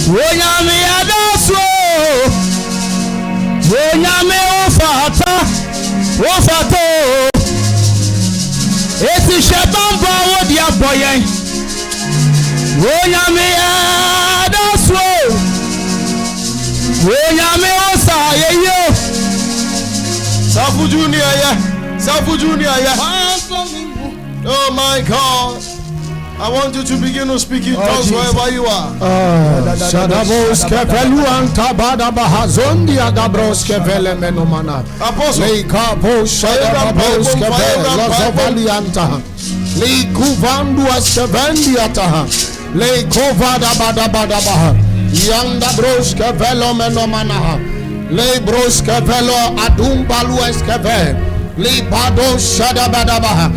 Wonyame adaso Wonyame ofato Eti shebamba wodi aboyen Wonyame adaso Wonyame osayeyo Safu Junior ya Oh my God, I want you to begin to speak in tongues wherever you are. Shadabos kevelu antabada bahazondi adabros kevele menomana. Leika po shadabos kevele lozovali anta. Leikuvandu askevendi ataha. Leikovada bada baha. Yanda bros kevelo menomana. Leibros kevelo adumbalu eskeve. Leibado shadabada baha.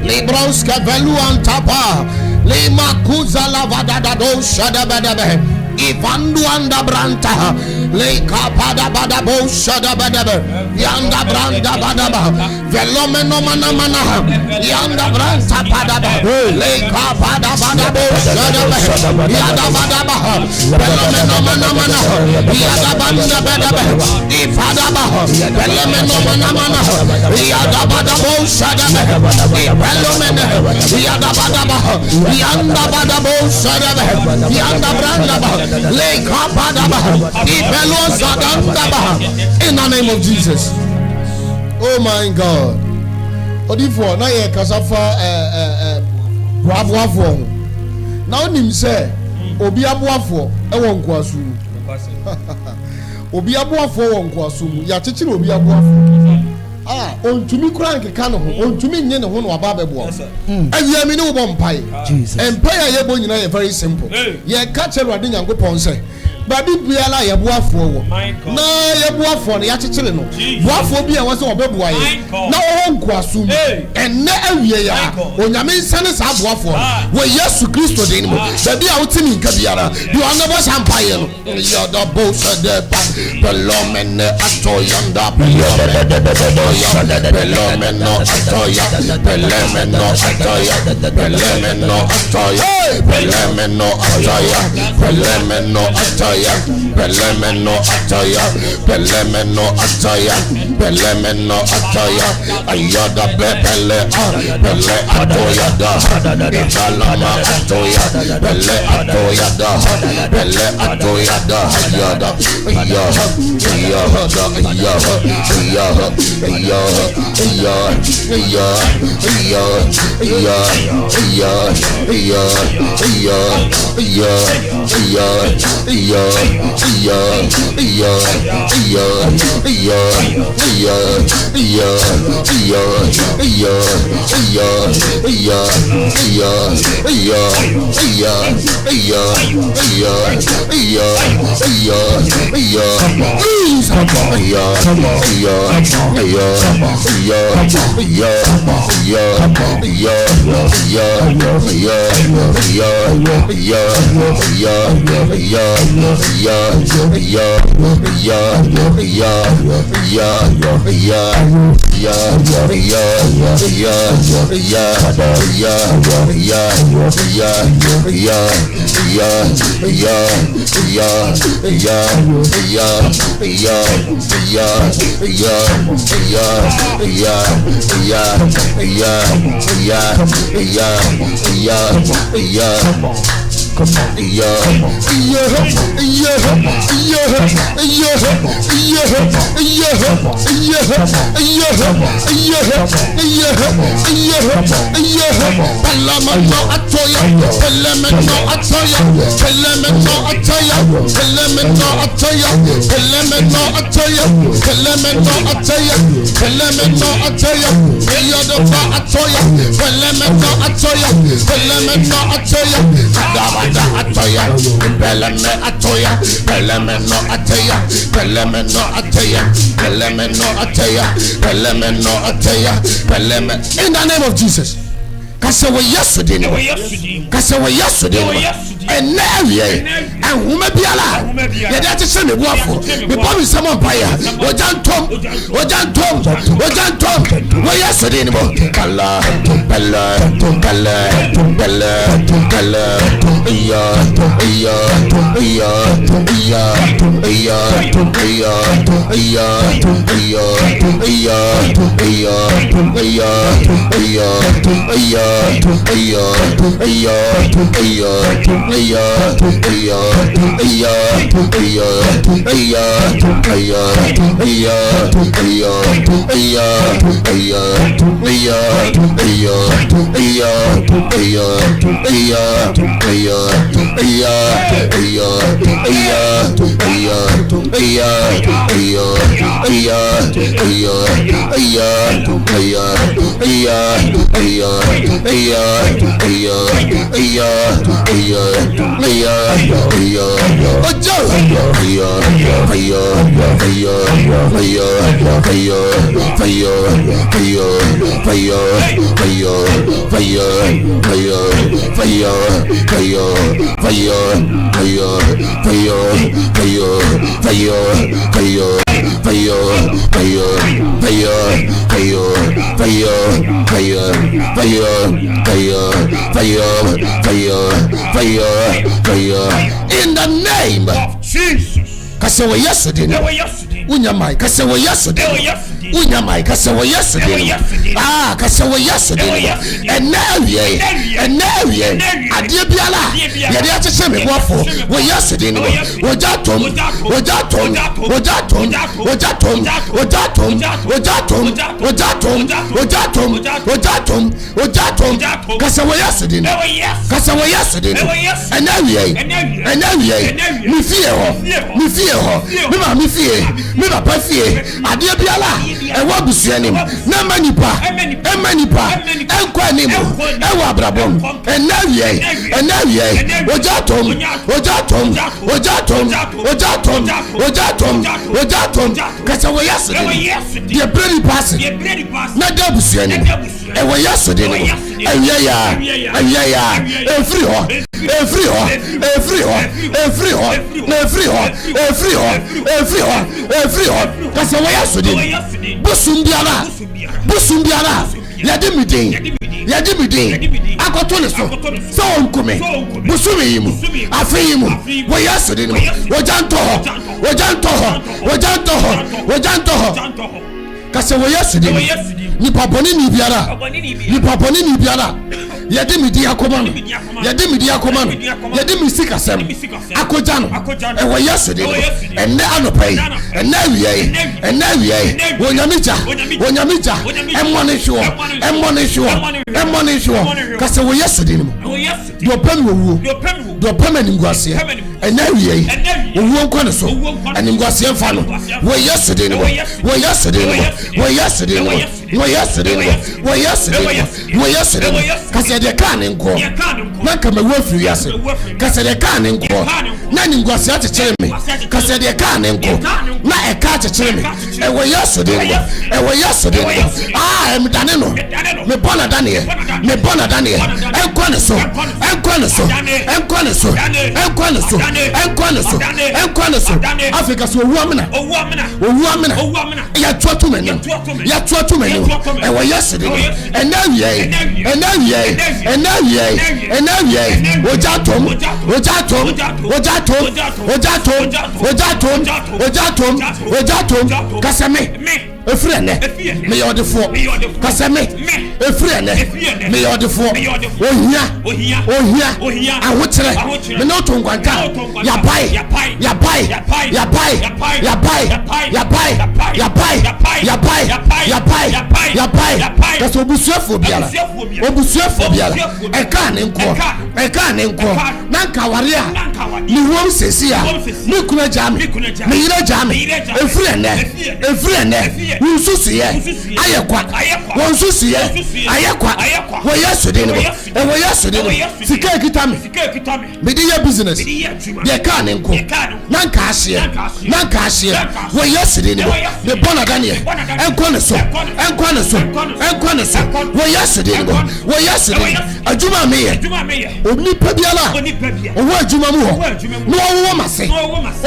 Libros kevelu antapa le makuza lavada do shada badabe ivandu anda branta le kapada badabo shada badabe yanda branda badaba velomeno mana yanda branta padaba le kapada badabo shada badabe yanda badaba velomeno mana yanda banda badabe ifadaba velomeno mana yanda badabo shada badabe yanda badaba yanda badabo shada badabe yanda branda in the name of Jesus. Oh my God. Odifo na ye kasafa boaboafo. Na onim se obi aboafo e won kwasu. Obi aboafo won kwasu ya chechire obi aboafo. Ontumi kura nkeka no ho ontumi nye ne ho no aba bebo awia mi ne wo bompai empire ye bo nyina ye very simple ye ka chero ade nyankopon se badi biala ye boafo wo na ye boafo no ya chechire no boafo bi e wo se obeboa ye na wo nkoaso mu enne awia ya onyame nsane sa boafo wo Yesu Kristo de ni mo badi a wotimi nka biara bi wo na bo champagne no ya da bo se de pa pelomene atoyanda Pelemeno atoya, pelemeno atoya, pelemeno atoya, pelemeno atoya, pelemeno atoya, pelemeno atoya, pelemeno atoya, pelemeno atoya, ayada bele bele atoya da, ibalama atoya, bele atoya da, bele atoya da, ayada, in the name of Jesus. Kase we yesterday no. Kase we yesterday no. And now and who may be alive. Yeah, that is the boafo. The body someone prayer. Ojantom. We yes yesterday anymore. Kala, Bella, Kala, Bella, Kala, in the name of Jesus. Kase wo yesterday. Unyamai kase wo yesterday. Unyamai kase wo yesterday. Ah kase wo yesterday. Enawie adie biala ye de atese me wofo wo yesterday no ojatom kase wo yesterday enawie mi fie ho mi fie me papa fie adie biala ewo busuanim na manipa enkwa nim ewo abrabom enawie ojatom kase wo yesterday the pretty person na da busuanim ewo yesterday ya free ho kase wo yesterday busum biara yade midin akoto ne so onkume busumi yimu afiyimu wo yesterday no ojanto kase wo yesterday ni paponi ni biara yade midi akoma no yade misika sem akoja no e wo yesterday enne anopai enne wiye wonyamija emone sho kase wo yesterday no do pam ningwase enne wiye owo nkone so ningwase mfa no wo yesterday kase de kan nko na kama wafiri yase kase de kan nko na ningwase atechere me kase de kan nko na eka atechere me ewo yesterday emdane no me bona daniel enkwane so afrika so owuamena ya tuatu menu ewo yesterday enawie ojatom kasame efrene me yodefo kasame efrene me yodefo ohia ahotere me no tongwanka yabai kaso obusuafo biala eka ne nko na nkaware a ni wom sesi a me kuna jame me yira jame efrene unsusiye ayekwa wonsusiye ayekwa wo yesterday no sika ekitame me dey business de ka ne nko na nkahye wo yesterday no me bona daniel enko ne so wo yesterday adwuma me oni pabiala owo adwuma mu ho no wo mase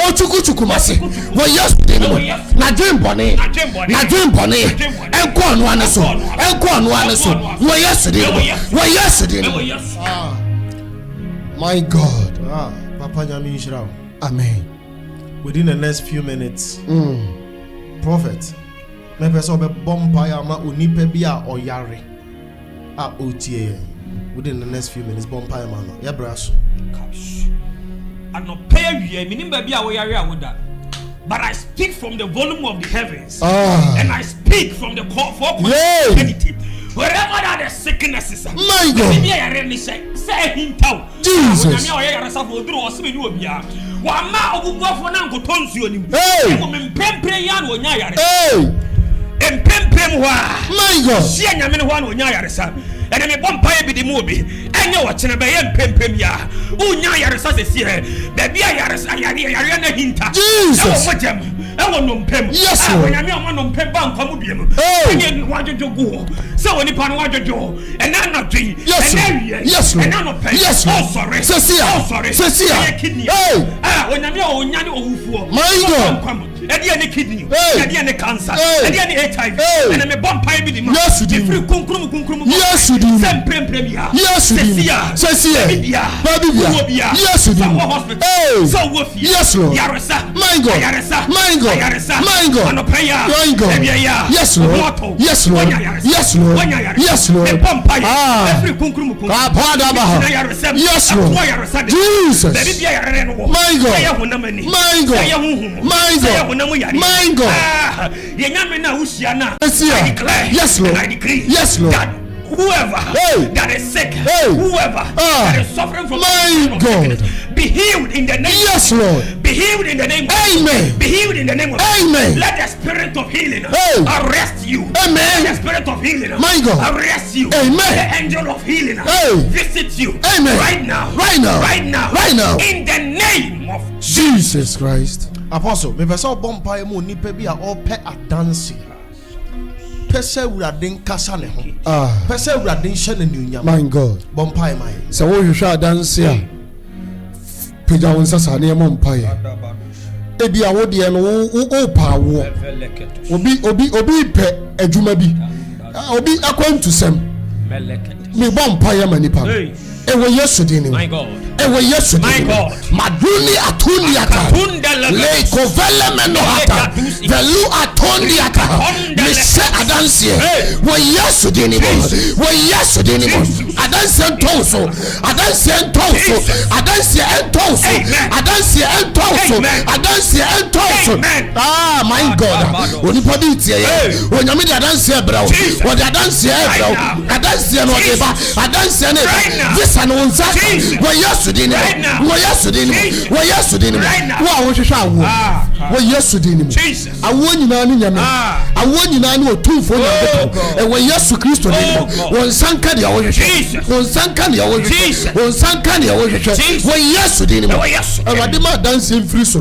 o chukuchuku mase wo yesterday no na dream bone enko no ane so yɛnkɔ ano ano so wɔ yesu din wɔ yesu din my god Papa nyame nhyira. amen. Within the next few minutes prophet me person be bomba ya ma onipa bi a oyare a otie within the next few minutes bomba ya ma no ya braso ano pay wie minim ba bi a wo yare a woda. But I speak from the volume of the heavens, and I speak from the four corners of eternity. Wherever that the sickness is, my God, Jesus. And me bompa bi di mu obi enye wo chene be ye mpempem ya unya yare sa se sie be bia yare yare na hinta Jesus e wo mojem e wo no mpem nya me o no mpem ba nkwa mu biem enye wajojo go se woni pa no wajojo e na na twi e na wie e na no pen oh sorry sesia onya me o nya ne owufuo my God e dia ne kidney e dia ne cancer e dia ne HIV and me bompa bi di ma free kunkrum yes Premier. Yes, yes, Lord. My God. My God. My God. My God. Yes, Lord. Yes, Lord. Yes, Lord. Yes, Lord. Yes, Lord. Jesus. My God. My God. My God. My God. Yes, Lord. Yes, Lord. Whoever that is sick, whoever that is suffering from my God, be healed in the name. Yes, Lord. Be healed in the name. Amen. Be healed in the name of. Amen. Let the spirit of healing arrest you. Amen. Let the spirit of healing, my God, arrest you. Amen. The angel of healing visit you. Amen. Right now. Right now. Right now. Right now. In the name of Jesus Christ. Apostle, me person bompa mu nipa bi a ope adanse. Pese wuradin kasa ne ho. Pese wuradin hye ne nunyam. My God. Bompa mai. Se wo hwehwe adanse a pega won sasa ne mompae. Ebi a wo de no wo pa wo. Obi pe adwuma bi. Obi akwantusem. Me bompae ma nipa. Ewo Yesu din ni. My God. Ewo Yesu din. My God. Maduni atundi ata. Le kovele menohata. Velu atundi ata. Me se adanse. Wo Yesu din ni. Wo Yesu din ni. Adanse ntonso. Adanse ntonso. Adanse ntonso. Adanse ntonso. Adanse ntonso. Ah, my God. Oni podi tie ye. Onyame de adanse ebra wo. Wo de adanse ebra wo. Adanse no de ba. Adanse ne ba. And on Saturday, where yesterday, where yesterday, where yesterday, wow, what you shall where yesterday, I want you now, I want you now, 2 for and where yesterday, Christ, one Sankadi, one Sankadi, one Sankadi, where yesterday, I demand dancing free.